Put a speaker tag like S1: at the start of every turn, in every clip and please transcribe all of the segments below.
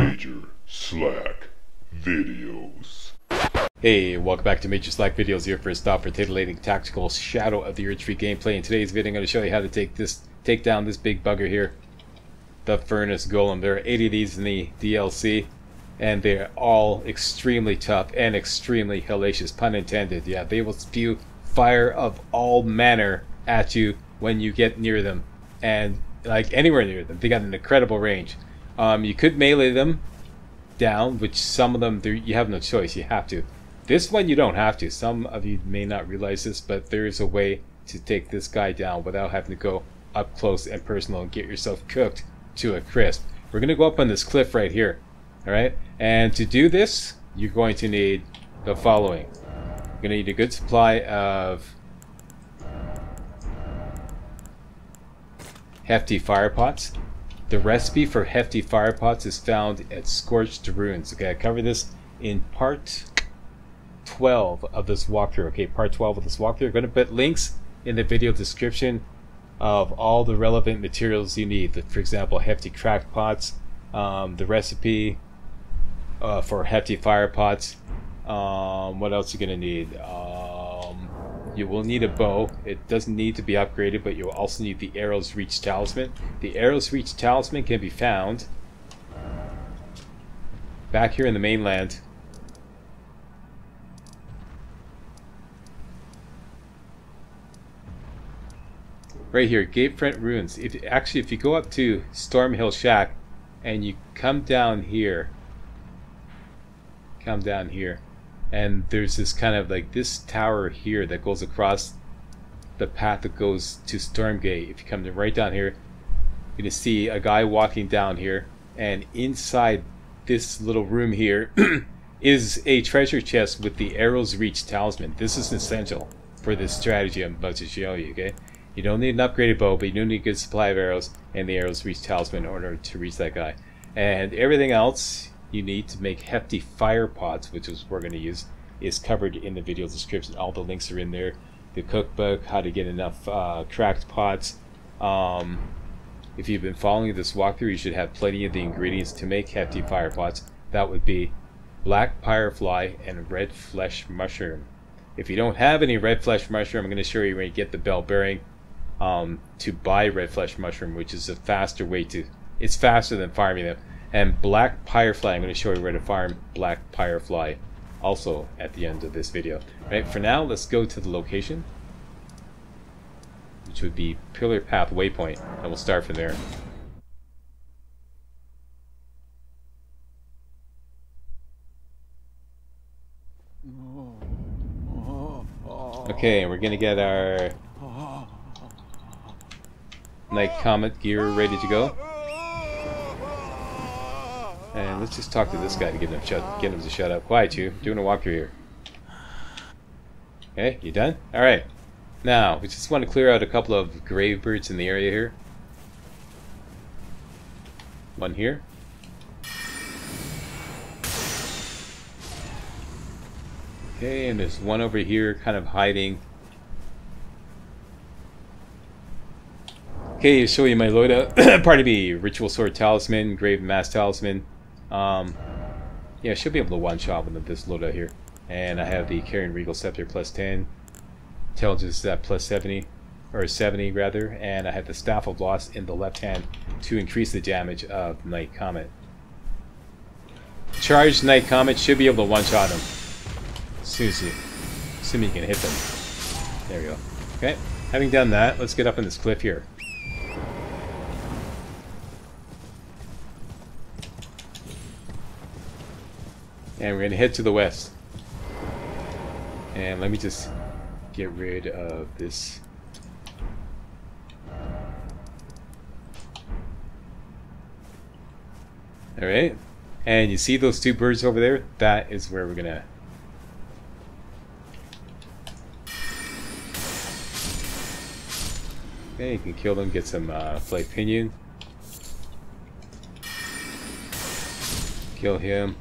S1: Major Slack Videos.
S2: Hey, welcome back to Major Slack Videos, your first stop for titillating tactical Shadow of the Erdtree gameplay. In today's video, I'm going to show you how to take down this big bugger here, the Furnace Golem. There are 80 of these in the DLC, and they're all extremely tough and extremely hellacious, pun intended. Yeah, they will spew fire of all manner at you when you get near them, and like anywhere near them. They got an incredible range. You could melee them down, which some of them you have no choice, you have to. This one you don't have to. Some of you may not realize this, but there is a way to take this guy down without having to go up close and personal and get yourself cooked to a crisp. We're going to go up on this cliff right here, alright? And to do this, you're going to need the following. You're going to need a good supply of Hefty fire pots. The recipe for Hefty fire pots is found at Scorched Ruins. Okay, I covered this in part 12 of this walkthrough. Okay, part 12 of this walkthrough. I'm going to put links in the video description of all the relevant materials you need. For example, Hefty cracked pots, the recipe for Hefty fire pots. What else are you going to need? You will need a bow. It doesn't need to be upgraded, but you'll also need the Arrow's Reach Talisman. The Arrow's Reach Talisman can be found back here in the mainland. Right here, Gatefront Ruins. If you go up to Stormhill Shack and you come down here, and there's this kind of like this tower here that goes across the path that goes to Stormgate. If you come right down here, you're going to see a guy walking down here, and inside this little room here is a treasure chest with the Arrow's Reach Talisman. This is essential for this strategy I'm about to show you, okay? You don't need an upgraded bow, but you do need a good supply of arrows and the Arrow's Reach Talisman in order to reach that guy. And everything else you need to make Hefty fire pots, which is what we're going to use, is covered in the video description. All the links are in there. The cookbook, how to get enough cracked pots. If you've been following this walkthrough, you should have plenty of the ingredients to make Hefty fire pots. That would be black Pyrefly and red flesh mushroom. If you don't have any red flesh mushroom, I'm going to show you where you get the bell bearing to buy red flesh mushroom, which is a faster way to... It's faster than farming them. And black Pyrefly, I'm going to show you where to farm black Pyrefly also at the end of this video. Right, for now, let's go to the location, which would be Pillar Path Waypoint, and we'll start from there. Okay, we're going to get our Night Comet gear ready to go. And let's just talk to this guy to get him to shut up. Quiet, you. Doing a walkthrough here. Okay, you done? Alright. Now, we just want to clear out a couple of grave birds in the area here. One here. Okay, and there's one over here kind of hiding. Okay, I'll show you my loadout. Pardon me, Ritual Sword Talisman, Grave Mass Talisman. Yeah, I should be able to one-shot with this loadout here. And I have the Carrion Regal Scepter plus 10. Intelligence plus 70, or 70 rather. And I have the Staff of Loss in the left hand to increase the damage of Night Comet. Charged Night Comet should be able to one-shot him. Assuming you can hit them. There we go. Okay, having done that, let's get up on this cliff here. And we're going to head to the west. And let me just get rid of this. Alright. And you see those two birds over there? That is where we're going to... Okay, you can kill them, get some flight pinion. Kill him.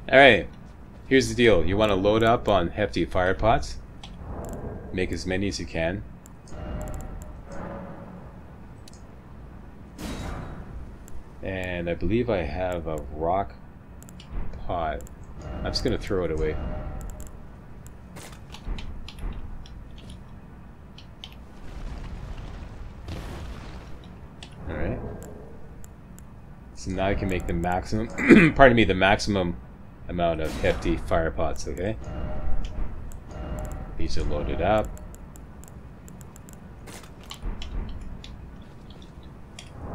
S2: Alright, here's the deal. You want to load up on Hefty fire pots. Make as many as you can. And I believe I have a rock pot. I'm just going to throw it away. Alright. So now I can make the maximum, pardon me, the maximum amount of hefty fire pots, okay? These are loaded up.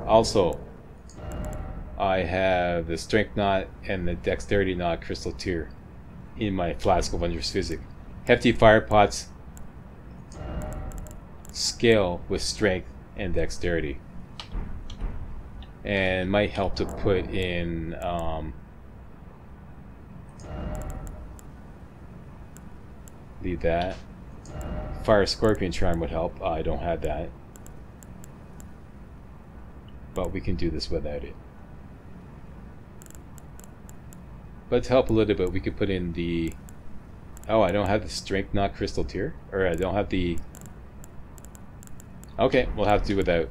S2: Also, I have the strength knot and the dexterity knot crystal tier in my flask of wondrous physic. Hefty fire pots scale with strength and dexterity, and might help to put in leave that. Fire scorpion charm would help. I don't have that, but we can do this without it. But to help a little bit, we could put in the... Oh, I don't have the strength knot crystal tier? Or I don't have the... Okay, we'll have to do without.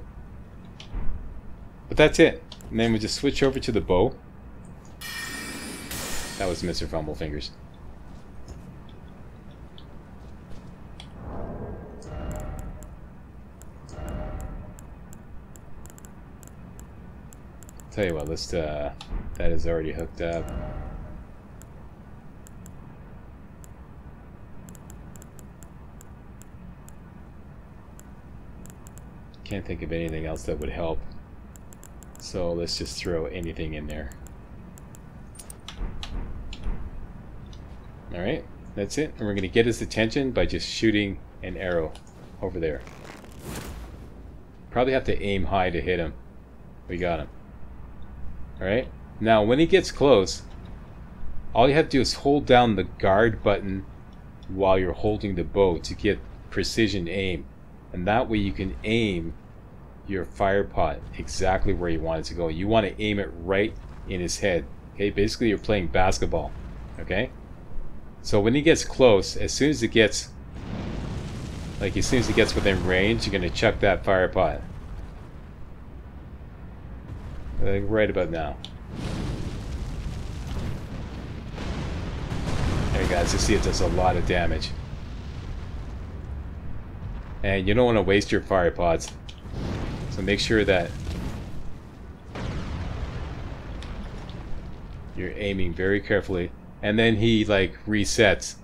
S2: But that's it. And then we just switch over to the bow. That was Mr. Fumblefingers. Tell you what, let's that is already hooked up. Can't think of anything else that would help, so let's just throw anything in there. Alright, that's it, and we're going to get his attention by just shooting an arrow over there. Probably have to aim high to hit him. We got him. Alright, now when he gets close, all you have to do is hold down the guard button while you're holding the bow to get precision aim. And that way you can aim your fire pot exactly where you want it to go. You want to aim it right in his head. Okay, basically you're playing basketball. Okay? So when he gets close, as soon as it gets within range, you're going to chuck that fire pot. Like right about now. There you guys, you see it does a lot of damage. And you don't want to waste your fire pots, so make sure that you're aiming very carefully. And then he like resets,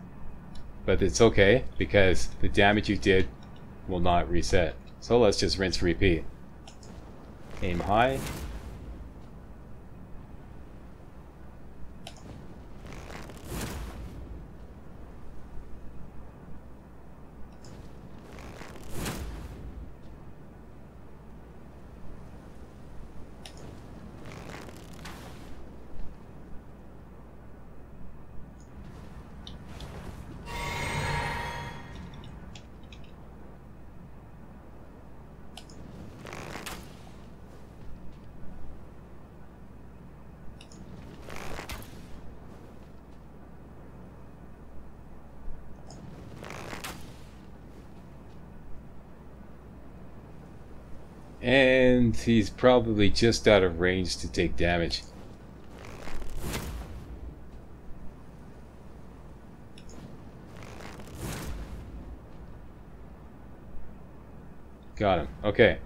S2: but it's okay because the damage you did will not reset. So let's just rinse repeat. Aim high. And he's probably just out of range to take damage. Got him. Okay.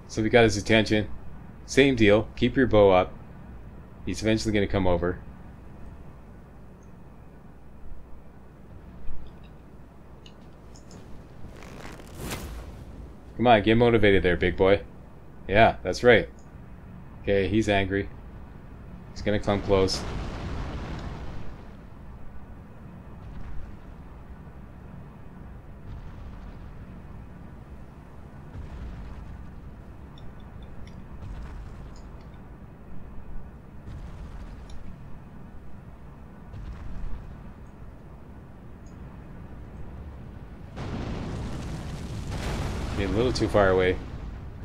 S2: So we got his attention. Same deal. Keep your bow up. He's eventually going to come over. Come on, get motivated there, big boy. Yeah, that's right. Okay, he's angry. He's gonna come close. A little too far away.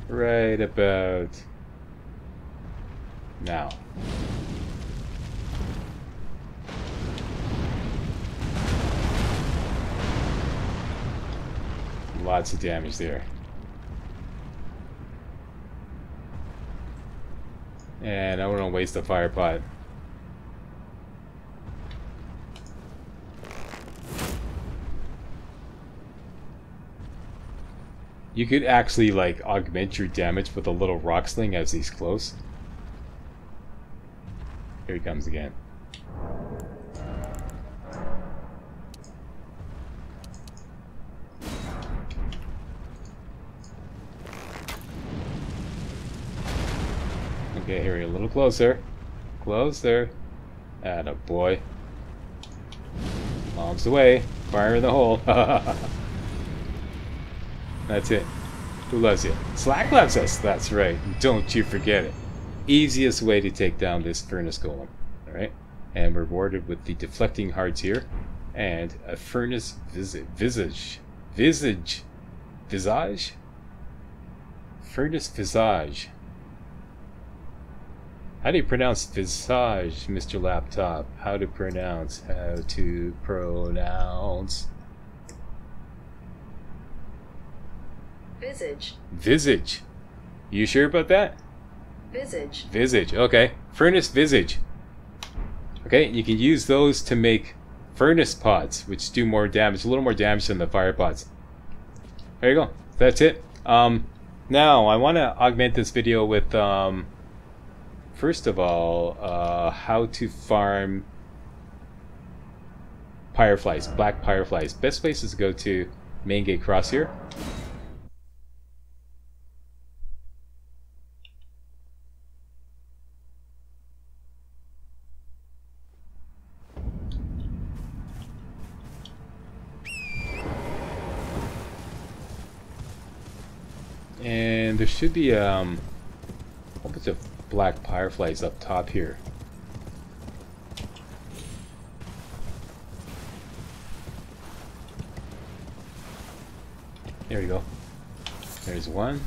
S2: Right about now. Lots of damage there. And I don't want to waste the fire pot. You could actually like augment your damage with a little rock sling as he's close. Here he comes again. Okay, here, a little closer. Closer. Attaboy. Bombs away. Fire in the hole. That's it. Who loves you? Slack loves us. That's right. Don't you forget it. Easiest way to take down this Furnace Golem. Alright? And we're rewarded with the deflecting hearts here. And a Furnace Visage. Furnace Visage. How do you pronounce visage, Mr. Laptop? How to pronounce?
S3: Visage.
S2: Visage. You sure about that?
S3: Visage.
S2: Visage, okay. Furnace Visage. Okay, you can use those to make furnace pots, which do more damage, a little more damage than the fire pots. There you go. That's it. Now, I want to augment this video with, first of all, how to farm Pyreflies, black Pyreflies. Best place is to go to Main Gate Cross here. And there should be a whole bunch of black Pyreflies up top here. There we go. There's one.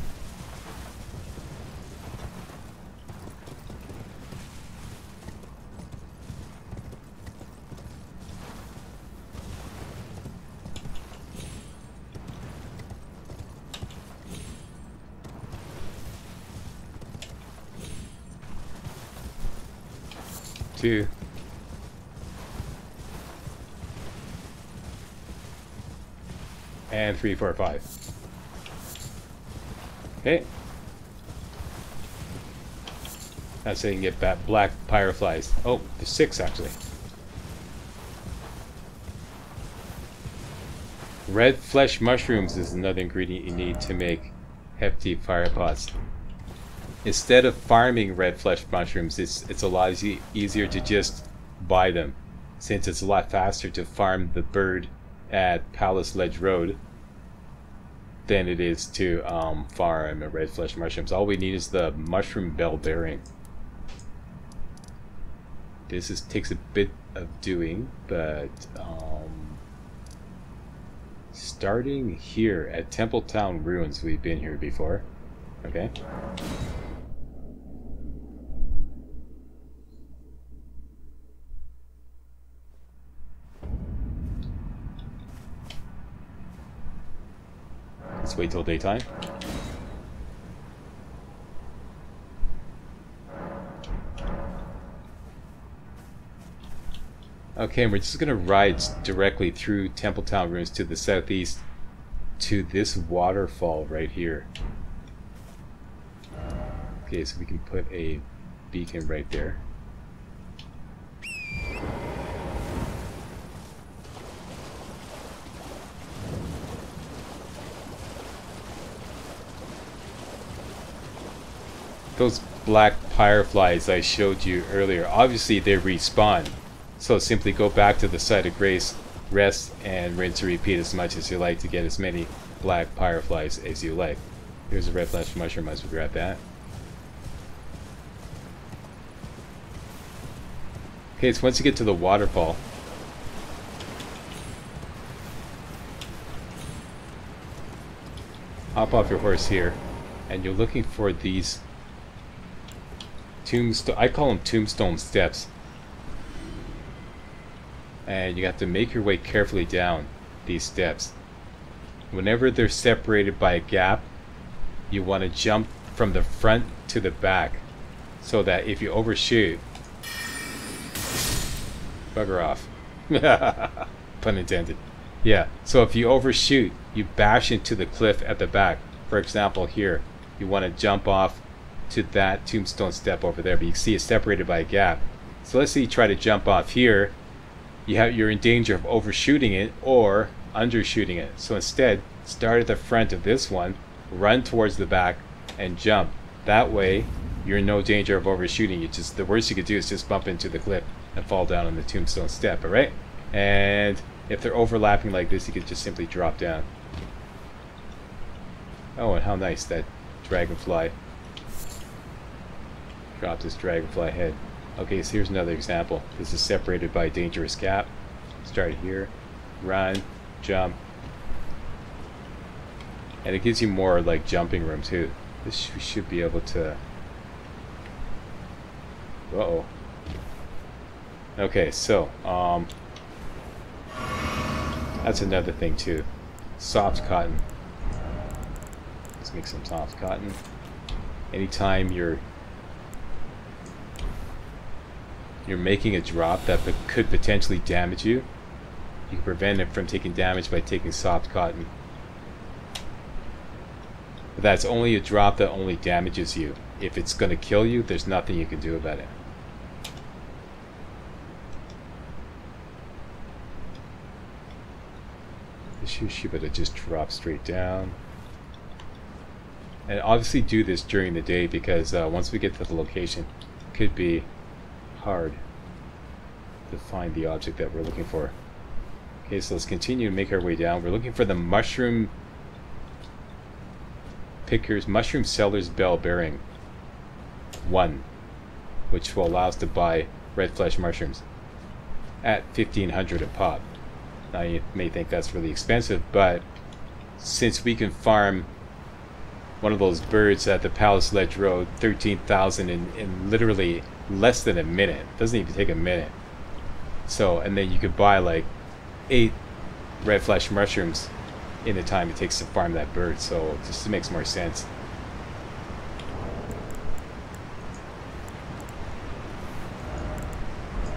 S2: Two. And 3, 4, 5. Okay. That's how you can get black Pyreflies. Oh, there's 6 actually. Red flesh mushrooms is another ingredient you need to make hefty fire pots. Instead of farming red flesh mushrooms, it's a lot easier to just buy them, since it's a lot faster to farm the bird at Palace Ledge Road than it is to farm red flesh mushrooms. All we need is the mushroom bell bearing. This takes a bit of doing, but starting here at Templetown Ruins, we've been here before. Okay. Let's wait till daytime. Okay, and we're just going to ride directly through Templetown Ruins to the southeast to this waterfall right here. Okay, so we can put a beacon right there. Those black Pyreflies I showed you earlier, obviously they respawn. So simply go back to the site of grace, rest, and rinse and repeat as much as you like to get as many black Pyreflies as you like. Here's a red flesh mushroom, as we grab that. Okay, so once you get to the waterfall, hop off your horse here, and you're looking for these tombstone, I call them tombstone steps. And you have to make your way carefully down these steps. Whenever they're separated by a gap, you want to jump from the front to the back, so that if you overshoot, bugger off. Pun intended. Yeah, so if you overshoot, you bash into the cliff at the back. For example, here, you want to jump off to that tombstone step over there, but you can see it's separated by a gap. So let's say you try to jump off here, you're in danger of overshooting it or undershooting it. So instead, start at the front of this one, run towards the back, and jump. That way, you're in no danger of overshooting. The worst you could do is just bump into the cliff and fall down on the tombstone step, alright? And if they're overlapping like this, you could just simply drop down. Oh, and how nice, that dragonfly. Drop this dragonfly head. Okay, so here's another example. This is separated by a dangerous gap. Start here, run, jump. And it gives you more like jumping room too. This we should be able to... Uh-oh. Okay, so, that's another thing too. Soft cotton. Let's make some soft cotton. Anytime you're making a drop that could potentially damage you, you can prevent it from taking damage by taking soft cotton. But that's only a drop that only damages you. If it's going to kill you, there's nothing you can do about it. This should better just drop straight down. And obviously do this during the day, because once we get to the location, it could be hard to find the object that we're looking for. Okay, so let's continue to make our way down. We're looking for the mushroom pickers, mushroom seller's bell bearing 1, which will allow us to buy red flesh mushrooms at 1500 a pop. Now you may think that's really expensive, but since we can farm one of those birds at the Palace Ledge Road 13,000 in literally less than a minute. It doesn't even take a minute. So, and then you could buy like 8 red flesh mushrooms in the time it takes to farm that bird, so it just makes more sense.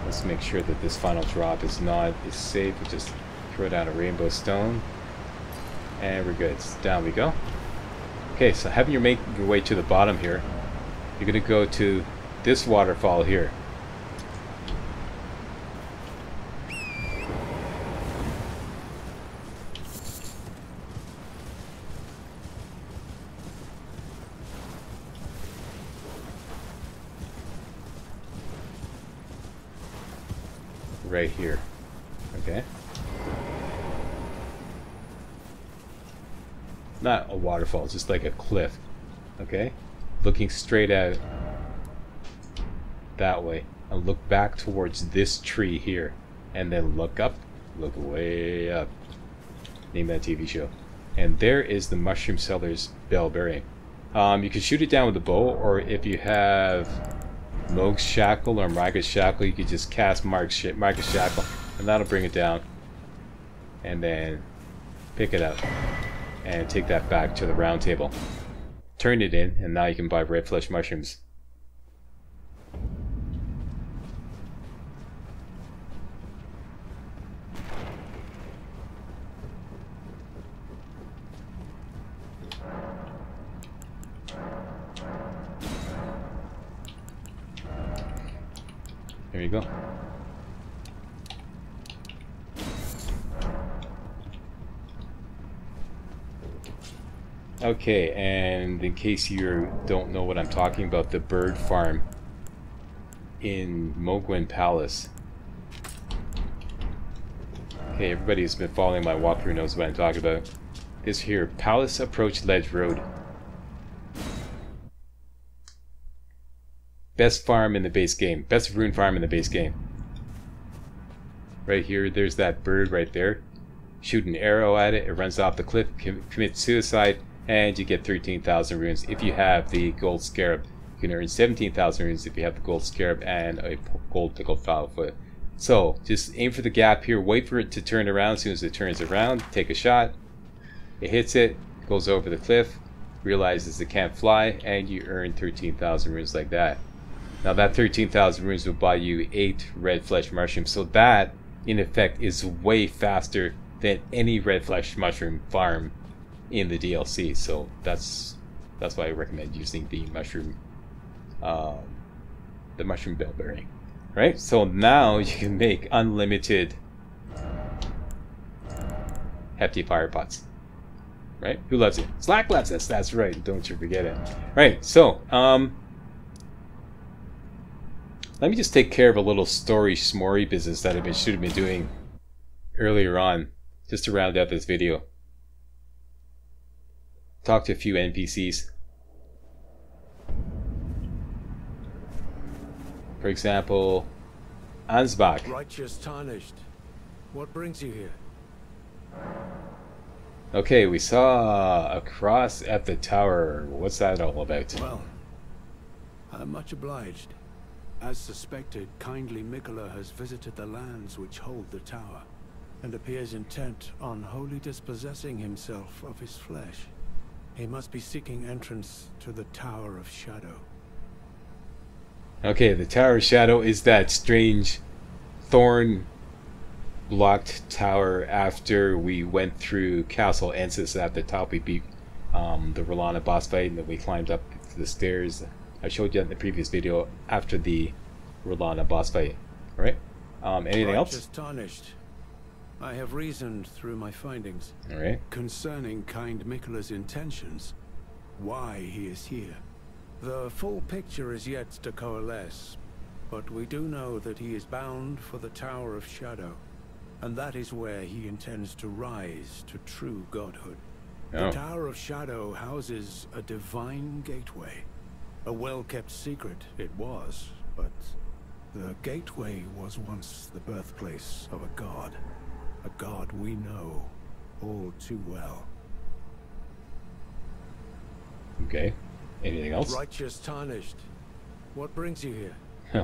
S2: Let's make sure that this final drop is safe. We just throw down a rainbow stone, and we're good. Down we go. Okay, so having you make your way to the bottom here, you're gonna go to this waterfall here. Right here. Okay. Not a waterfall, it's just like a cliff. Okay? Looking straight out that way. And look back towards this tree here. And then look up. Look way up. Name that TV show. And there is the mushroom seller's bell bearing. You can shoot it down with a bow, or if you have Moog's shackle or Micah's shackle, you could just cast Micah's shackle, and that'll bring it down. And then pick it up and take that back to the round table. Turn it in, and now you can buy red flesh mushrooms. There you go. Okay, and in case you don't know what I'm talking about, the bird farm in Mogwin Palace. Okay, everybody who's been following my walkthrough knows what I'm talking about. This here, Palace Approach Ledge Road. Best farm in the base game. Best rune farm in the base game. Right here, there's that bird right there. Shoot an arrow at it, it runs off the cliff, commits suicide, and you get 13,000 runes. If you have the gold scarab, you can earn 17,000 runes if you have the gold scarab and a gold pickled fowl foot. So, just aim for the gap here, wait for it to turn around. As soon as it turns around, take a shot, It hits it, goes over the cliff, realizes it can't fly, and you earn 13,000 runes like that. Now that 13,000 runes will buy you 8 red flesh mushrooms, so that in effect is way faster than any red flesh mushroom farm in the DLC. So that's why I recommend using the mushroom bellberry. Right? So now you can make unlimited hefty fire pots. Right? Who loves it? Slack loves us. That's right. Don't you forget it. Right. So let me just take care of a little story schmory business that I should have been doing earlier on, just to round out this video. Talk to a few NPCs. For example, Ansbach.
S3: Righteous tarnished. What brings you here?
S2: Okay, we saw a cross at the tower. What's that all about?
S3: Well, I'm much obliged. As suspected, kindly Mikola has visited the lands which hold the tower, and appears intent on wholly dispossessing himself of his flesh. He must be seeking entrance to the Tower of Shadow.
S2: Okay, the Tower of Shadow is that strange thorn-blocked tower after we went through Castle Ensis. At the top we beat the Rolana boss fight, and then we climbed up the stairs. I showed you in the previous video after the Rolana boss fight. Right? Anything else?
S3: Tarnished. I have reasoned through my findings.
S2: Alright.
S3: Concerning kind Mikola's intentions. Why he is here. The full picture is yet to coalesce, but we do know that he is bound for the Tower of Shadow, and that is where he intends to rise to true godhood.
S2: Oh.
S3: The Tower of Shadow houses a divine gateway. A well-kept secret it was, but the gateway was once the birthplace of a god we know all too well.
S2: Okay. Anything else?
S3: Righteous tarnished. What brings you here?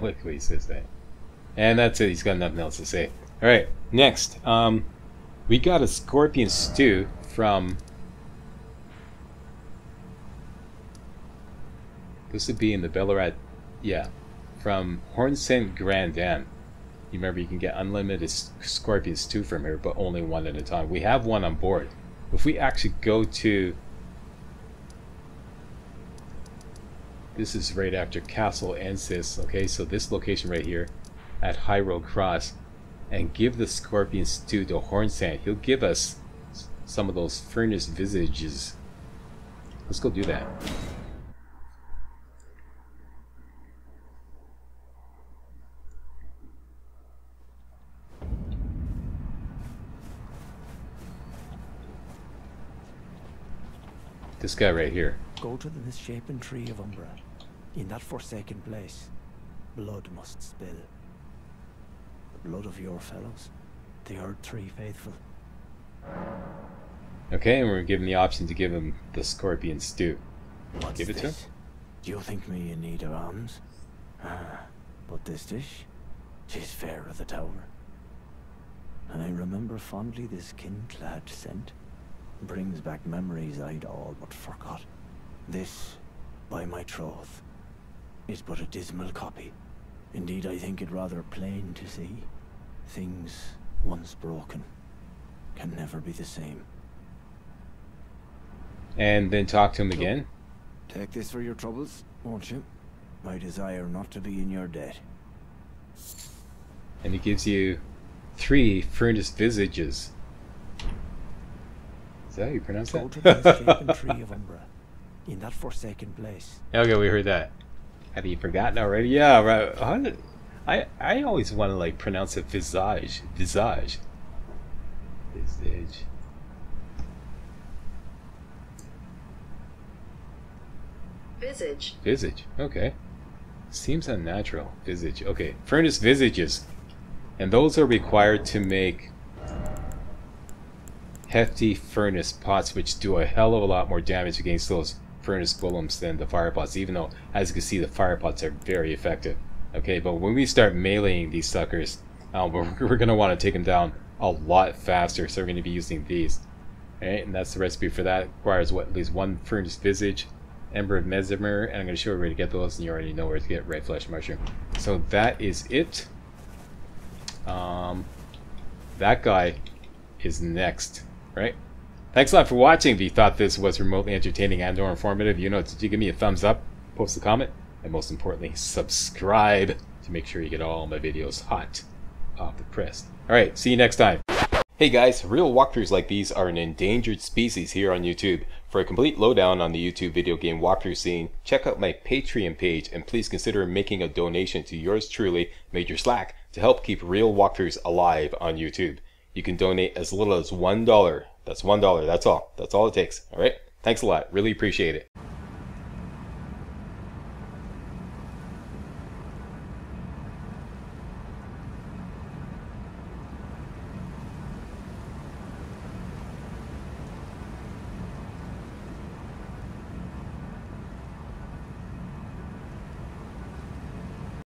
S2: Look what he says that. And that's it. He's got nothing else to say. Alright, next. We got a scorpion stew from... This would be in the Bellarat... Yeah. From Hornsent Grand Dam. You remember you can get unlimited scorpion stew from here, but only one at a time. We have one on board. If we actually go to... This is right after Castle Ensis. Okay, so this location right here at High Road Cross, and give the scorpion stew to Hornsent. He'll give us some of those furnace visages. Let's go do that. This guy right here.
S4: Go to the misshapen tree of Umbra. In that forsaken place, blood must spill. The blood of your fellows, the Erdtree faithful.
S2: Okay, and we're given the option to give him the scorpion stew.
S4: What's
S2: Give it to him?
S4: Do you think me in need of alms? But this dish, she's fair of the tower. And I remember fondly this kin-clad scent. Brings back memories I'd all but forgot. This, by my troth, is but a dismal copy. Indeed, I think it rather plain to see. Things once broken can never be the same.
S2: And then talk to him again.
S4: Take this for your troubles, won't you? I desire not to be in your debt.
S2: And he gives you 3 furnace visages. Is that how you pronounce that?
S4: Go to the misshapen tree of Umbra. In that forsaken place.
S2: Okay, we heard that. Have you forgotten already? Yeah, right. How did, I always want to like pronounce it visage. Visage. Visage.
S5: Visage.
S2: Visage. Okay. Seems unnatural. Visage. Okay. Furnace visages. And those are required to make hefty furnace pots, which do a hell of a lot more damage against those furnace golems than the fire pots, even though, as you can see, the fire pots are very effective. Okay, but when we start meleeing these suckers, we're going to want to take them down a lot faster, so we're going to be using these. Alright, and that's the recipe for that. It requires what, at least 1 furnace visage, ember of mesmer, and I'm going to show you where to get those, and you already know where to get red flesh mushroom. So that is it. That guy is next, right? Thanks a lot for watching. If you thought this was remotely entertaining and or informative, you know, did you give me a thumbs up, post a comment, and most importantly, subscribe to make sure you get all my videos hot off the press. Alright, see you next time. Hey guys, real walkthroughs like these are an endangered species here on YouTube. For a complete lowdown on the YouTube video game walkthrough scene, check out my Patreon page, and please consider making a donation to yours truly, Major Slack, to help keep real walkthroughs alive on YouTube. You can donate as little as $1. That's $1, that's all. That's all it takes. Alright? Thanks a lot. Really appreciate it.